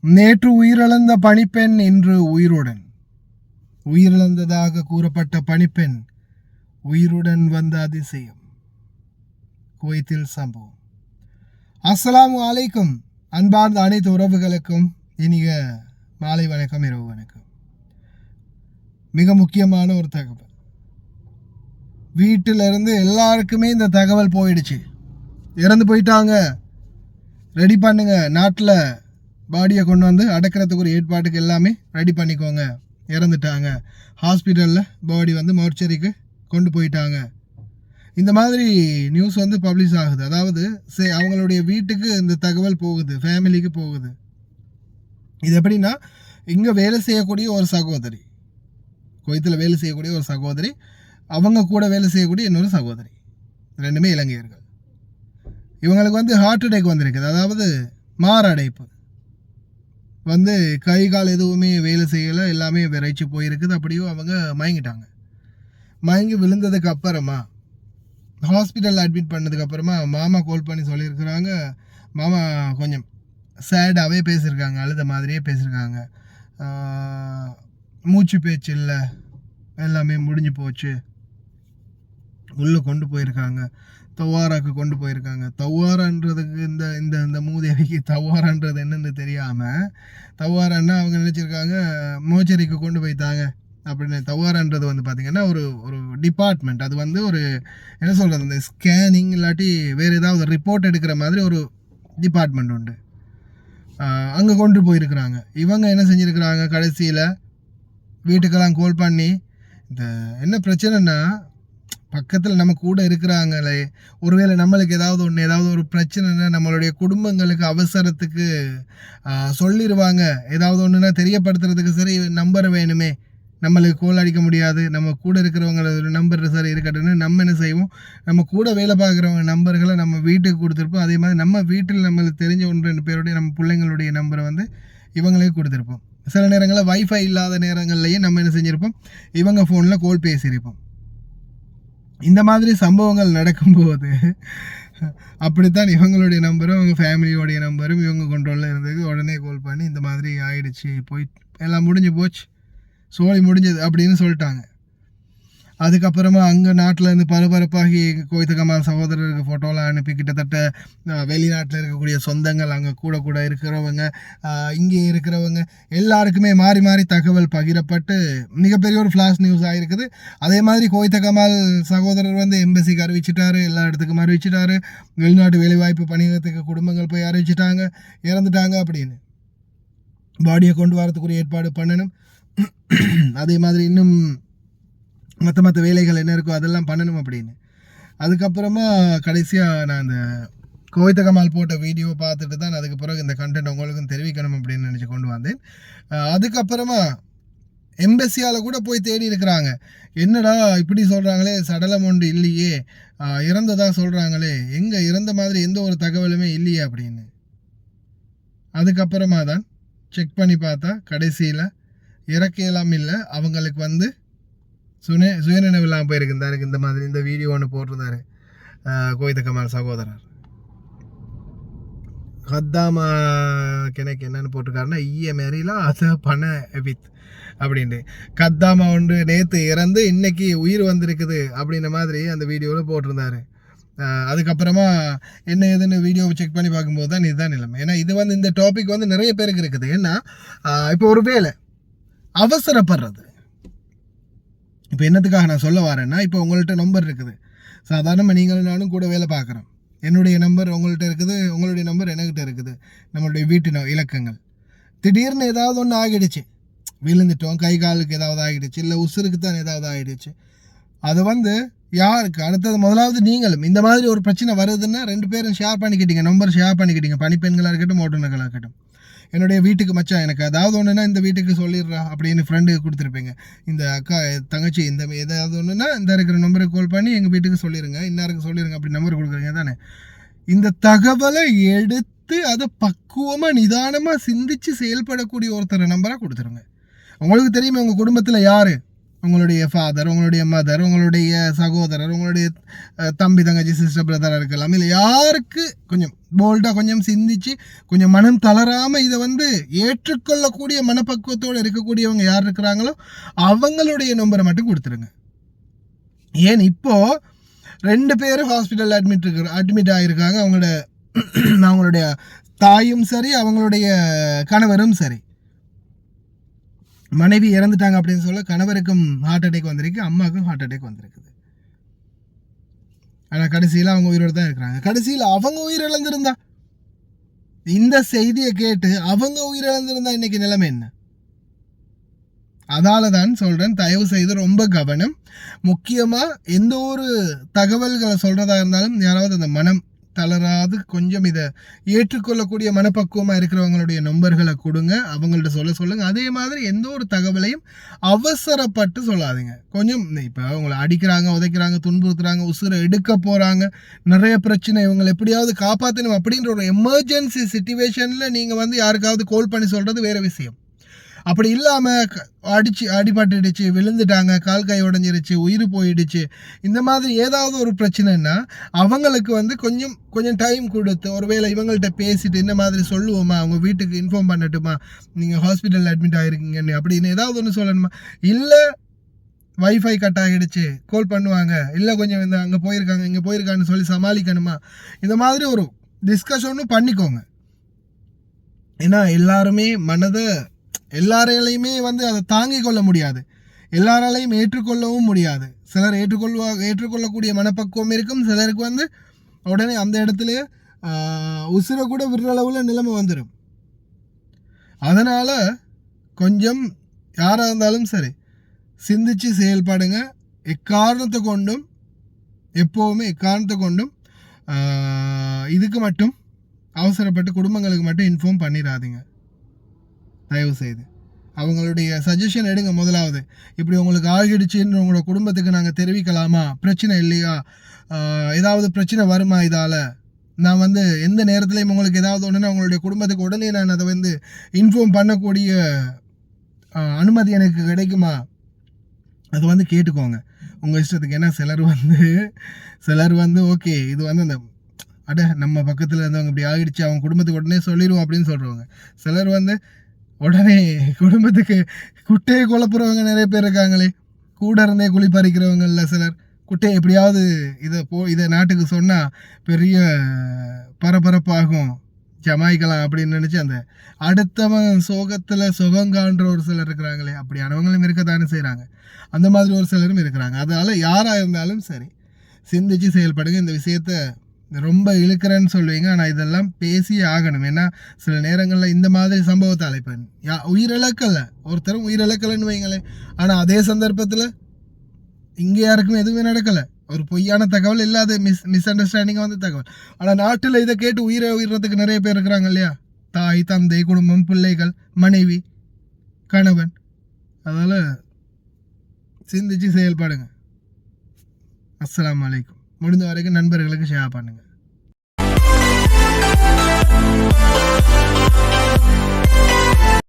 நேற்று உயிரிழந்த பணிப்பெண் இன்று உயிருடன். உயிரிழந்ததாக கூறப்பட்ட பணிப்பெண் உயிருடன் வந்த அதிசயம். குவைத்தில் சம்பவம். அஸ்ஸலாமு அலைக்கும். அன்பார்ந்த அனைத்து உறவுகளுக்கும் இனிய மாலை வணக்கம், இரவு வணக்கம். மிக முக்கியமான ஒரு தகவல். வீட்டிலிருந்து எல்லாருக்குமே இந்த தகவல் போயிடுச்சு. இறந்து போயிட்டாங்க, ரெடி பண்ணுங்க, நாட்டில் பாடியை கொண்டு வந்து அடக்கிறதுக்கு ஒரு ஏற்பாட்டுக்கு எல்லாமே ரெடி பண்ணிக்கோங்க, இறந்துட்டாங்க, ஹாஸ்பிட்டலில் பாடி வந்து மோர்ச்சரிக்கு கொண்டு போயிட்டாங்க. இந்த மாதிரி நியூஸ் வந்து பப்ளிஷ் ஆகுது. அதாவது அவங்களுடைய வீட்டுக்கு இந்த தகவல் போகுது, ஃபேமிலிக்கு போகுது. இது எப்படின்னா, இங்கே வேலை செய்யக்கூடிய ஒரு சகோதரி, குவைத்தில் வேலை செய்யக்கூடிய ஒரு சகோதரி, அவங்க கூட வேலை செய்யக்கூடிய இன்னொரு சகோதரி, ரெண்டுமே இலங்கையர்கள். இவங்களுக்கு வந்து ஹார்ட் அட்டாக் வந்திருக்குது. அதாவது மாரடைப்பு வந்து கை கால் எதுவுமே வேலை செய்யலை, எல்லாமே விரைச்சி போயிருக்குது. அப்படியும் அவங்க மயங்கிட்டாங்க. மயங்கி விழுந்ததுக்கு அப்புறமா ஹாஸ்பிட்டலில் அட்மிட் பண்ணதுக்கு அப்புறமா மாமா கால் பண்ணி சொல்லியிருக்கிறாங்க. மாமா கொஞ்சம் சேடாகவே பேசியிருக்காங்க, அழுத மாதிரியே பேசியிருக்காங்க. மூச்சு பேச்சு இல்லை, எல்லாமே முடிஞ்சு போச்சு. உள்ளே கொண்டு போயிருக்காங்க, தவாராக்கு கொண்டு போயிருக்காங்க. தவாரான்றதுக்கு இந்த இந்த இந்த மூதேவிக்கு தவாரான்றது என்னென்னு தெரியாமல், தவாரான்னா அவங்க நினச்சிருக்காங்க மோச்சரிக்கு கொண்டு போய்த்தாங்க அப்படின்னு. தவாரான்றது வந்து பார்த்திங்கன்னா ஒரு ஒரு டிபார்ட்மெண்ட். அது வந்து ஒரு என்ன சொல்கிறது, இந்த ஸ்கேனிங் இல்லாட்டி வேறு ஏதாவது ரிப்போர்ட் எடுக்கிற மாதிரி ஒரு டிபார்ட்மெண்ட் உண்டு. அங்கே கொண்டு போயிருக்கிறாங்க. இவங்க என்ன செஞ்சுருக்கிறாங்க, கடைசியில் வீட்டுக்கெல்லாம் கால் பண்ணி, இந்த என்ன பிரச்சனைன்னா, பக்கத்தில் நம்ம கூட இருக்கிறாங்களே, ஒருவேளை நம்மளுக்கு ஏதாவது ஒன்று, ஏதாவது ஒரு பிரச்சனைனா நம்மளுடைய குடும்பங்களுக்கு அவசரத்துக்கு சொல்லிடுவாங்க. ஏதாவது ஒன்றுனா தெரியப்படுத்துறதுக்கு சரி நம்பர் வேணுமே, நம்மளுக்கு கோல் அடிக்க முடியாது, நம்ம கூட இருக்கிறவங்களோட நம்பர் சரி இருக்கட்டும்னு நம்ம என்ன செய்வோம், நம்ம கூட வேலை பார்க்குறவங்க நம்பர்களை நம்ம வீட்டுக்கு கொடுத்துருப்போம். அதே மாதிரி நம்ம வீட்டில் நம்மளுக்கு தெரிஞ்ச 1-2 பேருடைய நம்ம பிள்ளைங்களுடைய நம்பரை வந்து இவங்களுக்கு கொடுத்துருப்போம். சில நேரங்களில் வைஃபை இல்லாத நேரங்கள்லையும் நம்ம என்ன செஞ்சுருப்போம், இவங்க ஃபோனில் கோல் பேசியிருப்போம். இந்த மாதிரி சம்பவங்கள் நடக்கும்போது அப்படித்தான் இவங்களுடைய நம்பரும் அவங்க ஃபேமிலியோடைய நம்பரும் இவங்க கண்ட்ரோலில் இருந்தது. உடனே கால் பண்ணி இந்த மாதிரி ஆயிடுச்சு, போய் எல்லாம் முடிஞ்சு போச்சு, சோழி முடிஞ்சது அப்படின்னு சொல்லிட்டாங்க. அதுக்கப்புறமா அங்கே நாட்டில் இருந்து பரபரப்பாகி கோவித்த கமால் சகோதரருக்கு ஃபோட்டோலாம் அனுப்பி, கிட்டத்தட்ட வெளிநாட்டில் இருக்கக்கூடிய சொந்தங்கள், அங்கே கூட இருக்கிறவங்க, இங்கே இருக்கிறவங்க எல்லாருக்குமே மாறி மாறி தகவல் பகிரப்பட்டு மிகப்பெரிய ஒரு ஃப்ளாஷ் நியூஸ் ஆகிருக்குது. அதே மாதிரி கோவித்த கமால் சகோதரர் வந்து எம்பசிக்கு அறிவிச்சிட்டாரு, எல்லா இடத்துக்கும் அறிவிச்சிட்டாரு. வெளிநாட்டு வேலைவாய்ப்பு பணியகத்துக்கு குடும்பங்கள் போய் அறிவிச்சிட்டாங்க, இறந்துட்டாங்க அப்படின்னு. பாடியை கொண்டு வரத்துக்குரிய ஏற்பாடு பண்ணணும். அதே மாதிரி இன்னும் மற்ற வேலைகள் என்ன இருக்கோ அதெல்லாம் பண்ணணும் அப்படின்னு. அதுக்கப்புறமா கடைசியாக நான் அந்த கோவித்த கமால் போட்ட வீடியோ பார்த்துட்டு தான் அதுக்கு பிறகு இந்த கண்டென்ட் உங்களுக்கும் தெரிவிக்கணும் அப்படின்னு நினச்சி கொண்டு வந்தேன். அதுக்கப்புறமா எம்பசியால் கூட போய் தேடி இருக்கிறாங்க. என்னடா இப்படி சொல்கிறாங்களே, சடலம் ஒன்று இல்லையே, இறந்ததாக சொல்கிறாங்களே, எங்கே இறந்த மாதிரி எந்த ஒரு தகவலுமே இல்லையே அப்படின்னு. அதுக்கப்புறமா தான் செக் பண்ணி பார்த்தா கடைசியில் இறக்கையெல்லாம் இல்லை, அவங்களுக்கு வந்து சுயநினைவெல்லாம் போயிருக்குந்தாரு. இந்த மாதிரி இந்த வீடியோ ஒன்று போட்டிருந்தாரு கோவித்த கமால் சகோதரர். ஹத்தாமா கிணக்கு என்னன்னு போட்டிருக்காருன்னா, மேரிலாம் அதை பண்ண எபித் அப்படின்ட்டு. கத்தாமா ஒன்று நேற்று இறந்து இன்னைக்கு உயிர் வந்திருக்குது அப்படின்ற மாதிரி அந்த வீடியோவில் போட்டிருந்தாரு. அதுக்கப்புறமா என்ன ஏதுன்னு வீடியோவை செக் பண்ணி பார்க்கும்போது தான் இதுதான் நிலைமை. ஏன்னா இது வந்து இந்த டாபிக் வந்து நிறைய பேருக்கு இருக்குது. ஏன்னா இப்போ ஒரு வேலை அவசரப்படுறது. இப்போ என்னத்துக்காக நான் சொல்ல வரேன்னா, இப்போ உங்கள்கிட்ட நம்பர் இருக்குது, சாதாரணமாக நீங்களும் நானும் கூட வேலை பார்க்குறோம். என்னுடைய நம்பர் உங்கள்கிட்ட இருக்குது, உங்களுடைய நம்பர் என்கிட்ட இருக்குது, நம்மளுடைய வீட்டு இலக்கங்கள். திடீர்னு ஏதாவது ஒன்று ஆகிடுச்சு, விழுந்துட்டோம், கை காலுக்கு ஏதாவது ஆகிடுச்சு, இல்லை உசுருக்கு தான் ஏதாவது ஆகிடுச்சு, அது வந்து யாருக்கு அடுத்தது முதலாவது நீங்களும் இந்த மாதிரி ஒரு பிரச்சனை வருதுன்னா 2 பேரும் ஷேர் பண்ணிக்கிட்டீங்க, நம்பர் ஷேர் பண்ணிக்கிட்டீங்க, பணிப்பெண்களாக இருக்கட்டும், ஓட்டுநர்களாக இருக்கட்டும். என்னுடைய வீட்டுக்கு மச்சான் எனக்கு ஏதாவது ஒன்றுனா இந்த வீட்டுக்கு சொல்லிடுறா அப்படின்னு ஃப்ரெண்டுக்கு கொடுத்துருப்பீங்க. இந்த அக்கா தங்கச்சி இந்த ஏதாவது ஒன்றுனா இந்த இருக்கிற நம்பருக்கு கால் பண்ணி எங்கள் வீட்டுக்கு சொல்லிடுங்க, இன்னாருக்கு சொல்லிடுங்க அப்படி நம்பர் கொடுக்குறீங்க தானே. இந்த தகவலை எடுத்து அதை பக்குவமாக நிதானமாக சிந்தித்து செயல்படக்கூடிய ஒருத்தர் நம்பராக கொடுத்துருங்க. உங்களுக்கு தெரியுமே உங்கள் குடும்பத்தில் யார் உங்களுடைய ஃபாதர், உங்களுடைய மதர், உங்களுடைய சகோதரர், உங்களுடைய தம்பி தங்கச்சி சிஸ்டர் பிரதராக இருக்கலாம், இல்லை யாருக்கு கொஞ்சம் போல்டாக கொஞ்சம் சிந்திச்சு கொஞ்சம் மனம் தளராமல் இதை வந்து ஏற்றுக்கொள்ளக்கூடிய மனப்பக்குவத்தோடு இருக்கக்கூடியவங்க யார் இருக்கிறாங்களோ அவங்களுடைய நம்பரை மட்டும் கொடுத்துருங்க. ஏன் இப்போது 2 பேர் ஹாஸ்பிட்டல் அட்மிட் ஆகியிருக்காங்க. அவங்களுடைய தாயும் சரி, அவங்களுடைய கணவரும் சரி. மனைவி இறந்துட்டாங்க அப்படின்னு சொல்ல கணவருக்கும் ஹார்ட் அட்டாக் வந்திருக்கு, அம்மாவுக்கும் ஹார்ட் அட்டாக் வந்திருக்குது. ஆனால் கடைசியில் அவங்க உயிரோடு தான் இருக்கிறாங்க. கடைசியில் அவங்க உயிரிழந்திருந்தா, இந்த செய்தியை கேட்டு அவங்க உயிரிழந்திருந்தா இன்னைக்கு நிலைமை என்ன? அதால தான் சொல்கிறேன், தயவு செய்து ரொம்ப கவனம். முக்கியமாக எந்த ஒரு தகவல்களை சொல்கிறதா இருந்தாலும் யாராவது அந்த மனம் தளராது கொஞ்சம் இதை ஏற்றுக்கொள்ளக்கூடிய மனப்பக்குவமாக இருக்கிறவங்களுடைய நம்பர்களை கொடுங்க, அவங்கள்ட்ட சொல்லுங்கள். அதே மாதிரி எந்த ஒரு தகவலையும் அவசரப்பட்டு சொல்லாதீங்க. கொஞ்சம் இப்போ அவங்கள அடிக்கிறாங்க, உதைக்கிறாங்க, துன்புறுத்துறாங்க, உசுரை எடுக்க போகிறாங்க, நிறைய பிரச்சனை, இவங்களை எப்படியாவது காப்பாற்றணும் அப்படின்ற ஒரு எமர்ஜென்சி சிச்சுவேஷனில் நீங்கள் வந்து யாருக்காவது கால் பண்ணி சொல்கிறது வேறு விஷயம். அப்படி இல்லாமல் அடிபட்டுடுச்சு, விழுந்துட்டாங்க, கால் கை உடஞ்சிருச்சு, உயிர் போயிடுச்சு, இந்த மாதிரி ஏதாவது ஒரு பிரச்சனைன்னா அவங்களுக்கு வந்து கொஞ்சம் டைம் கொடுத்து ஒருவேளை இவங்கள்ட்ட பேசிட்டு இந்த மாதிரி சொல்லுவோமா, அவங்க வீட்டுக்கு இன்ஃபார்ம் பண்ணட்டுமா, நீங்கள் ஹாஸ்பிட்டலில் அட்மிட் ஆகிருக்கீங்கன்னு அப்படின்னு ஏதாவது ஒன்று சொல்லணுமா? இல்லை வைஃபை கட் ஆகிடுச்சு கால் பண்ணுவாங்க, இல்லை கொஞ்சம் இந்த அங்கே போயிருக்காங்க இங்கே போயிருக்கான்னு சொல்லி சமாளிக்கணுமா? இந்த மாதிரி ஒரு டிஸ்கஷனும் பண்ணிக்கோங்க. ஏன்னா எல்லாருமே எல்லாராலையுமே வந்து அதை தாங்கிக் கொள்ள முடியாது, எல்லாராலையும் ஏற்றுக்கொள்ளவும் முடியாது. சிலர் ஏற்றுக்கொள்ளக்கூடிய மனப்பக்குவம் இருக்கும், சிலருக்கு வந்து உடனே அந்த இடத்துல உசுரை கூட விடுற அளவில் நிலைமை வந்துடும். அதனால் கொஞ்சம் யாராக இருந்தாலும் சரி சிந்திச்சு செயல்படுங்க. எக்காரணத்தை கொண்டும் இதுக்கு மட்டும் அவசரப்பட்டு குடும்பங்களுக்கு மட்டும் இன்ஃபார்ம் பண்ணிடாதீங்க. தயவு செய்து அவங்களுடைய சஜஷன் எடுங்க. முதலாவது, இப்படி உங்களுக்கு ஆகிடுச்சுன்னு உங்களோட குடும்பத்துக்கு நாங்கள் தெரிவிக்கலாமா, பிரச்சனை இல்லையா, ஏதாவது பிரச்சனை வருமா, இதால் நான் வந்து எந்த நேரத்துலையும் உங்களுக்கு ஏதாவது ஒன்றுனா உங்களுடைய குடும்பத்துக்கு உடனே நான் அதை வந்து இன்ஃபார்ம் பண்ணக்கூடிய அனுமதி எனக்கு கிடைக்குமா, அது வந்து கேட்டுக்கோங்க உங்கள் இஷ்டத்துக்கு. ஏன்னா சிலர் வந்து ஓகே இது வந்து அந்த நம்ம பக்கத்தில் இருந்தவங்க இப்படி ஆகிடுச்சு, அவங்க குடும்பத்துக்கு உடனே சொல்லிடுவோம் அப்படின்னு சொல்கிறவங்க. சிலர் வந்து உடனே குடும்பத்துக்கு குட்டையை குழப்புறவங்க நிறைய பேர் இருக்காங்களே, கூட இருந்தே குழி பறிக்கிறவங்களில் சிலர் குட்டையை எப்படியாவது இதை நாட்டுக்கு சொன்னால் பெரிய பரபரப்பாகும், ஜமாய்க்கலாம் அப்படின்னு நினச்சி அந்த அடுத்தவன் சோகத்தில் சுகங்கான்ற ஒரு சிலர் இருக்கிறாங்களே, அப்படியானவங்களும் இருக்கத்தானே செய்கிறாங்க. அந்த மாதிரி ஒரு சிலரும் இருக்கிறாங்க. அதனால் யாராக இருந்தாலும் சரி சிந்திச்சு செயல்படுங்க. இந்த விஷயத்த ரொம்ப இழுக்கிறேன்னு சொல்லுவீங்க, ஆனால் இதெல்லாம் பேசியே ஆகணும். ஏன்னா சில நேரங்களில் இந்த மாதிரி சம்பவத்தை அழைப்பேன் உயிரிழக்கலை, ஒருத்தரும் உயிரிழக்கலைன்னு வைங்களேன், ஆனால் அதே சந்தர்ப்பத்தில் இங்கே யாருக்கும் எதுவுமே நடக்கலை, ஒரு பொய்யான தகவல் இல்லாத மிஸ் அண்டர்ஸ்டாண்டிங்காக வந்து தகவல். ஆனால் நாட்டில் இதை கேட்டு உயிரிழறதுக்கு நிறைய பேர் இருக்கிறாங்க இல்லையா, தாய் தந்தை குடும்பம் பிள்ளைகள் மனைவி கணவன். அதனால் சிந்திச்சு செயல்படுங்க. அஸ்ஸலாமு அலைக்கும். முடிந்த வரைக்கும் நண்பர்களுக்கு ஷேர் பண்ணுங்கள்.